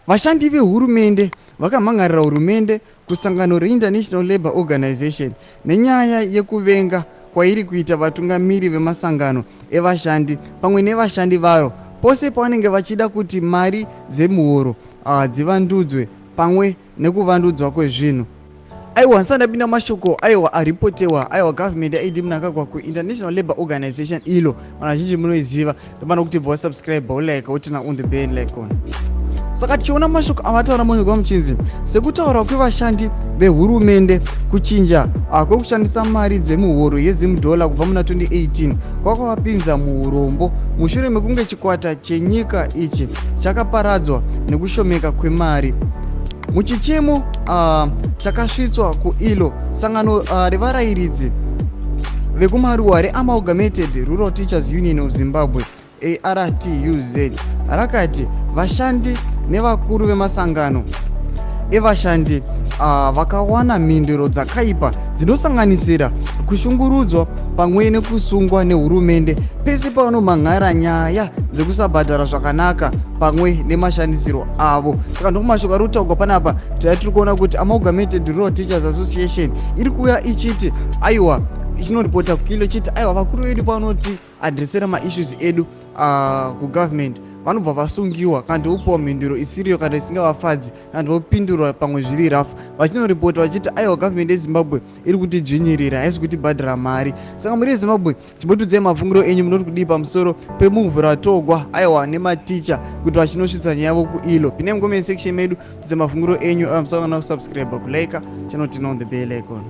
Vashandi vehurumende vakamhangarira hurumende kusangano reInternational Labour Organization nenyaya yekuvenga kwairi kuita vatungamiri vemasangano evashandi pamwe nevashandi varo pose pavanenge vachida kuti mari dzemuhoro dzivandudzwe pamwe nekuvandudzwa kwezvinhu. Aiwa ndisandapinda mashoko aiwa aripotewa aiwa government yaidi munakagwa kuInternational Labour Organization Ilo vanhu vazhinji munoiziva ndopano kuti bva wasubscribe ulike utina on the bell icon. Saka tichiona mashoko avataura monyogwa muchinzi sekutaura kwevashandi vehurumende kuchinja kwekushandisa mari dzemuhoro yeZimbabwe kubva muna 2018 kwakavapinza muurombo mushure mekunge chikwata chenyika ichi chakaparadzwa nekushomeka kwemari. Muchichemo chakasvitswa kuIlo, sangano revarayiridzi vekumaruwa reAmalgamated Rural Teachers Union of Zimbabwe ARTUZ rakati vashandi nevakuru vemasangano evashandi vakawana mhinduro dzakaipa dzinosanganisira kushungurudzwa pamwe nekusungwa nehurumende pese pavanomhan'ara nyaya dzekusabhadhara zvakanaka pamwe nemashandisiro avo. Saka ndomashoko ari kutaurwa panapa tiri kuona kuti Amalgamated Rural Teachers Association iri kuuya ichiti aiwa ichinoripota kuIlo chiti aiwa vakuru vedu pavanoti adresera maissues edu kugovernment vanobva vasungiwa kandi vopiwa mhinduro isiriyo kana isingavafadzi kandi vopindurwa pamwe zviri rafu vachinoripota vachiti aiwa government yeZimbabwe iri kutidzvinyirira haisi kutibhadhara mari. Saka muri yeZimbabwe chimbotudzai mafungiro enyu munoti kudii pamusoro pemuvhu ratogwa aiwa nematicha kuti vachinosvitsa nyaya yavo kuIlo. Pindai mucomment section medu tudzai mafungiro enyu musakana kusubscribe kulike channel tina on the bell icon.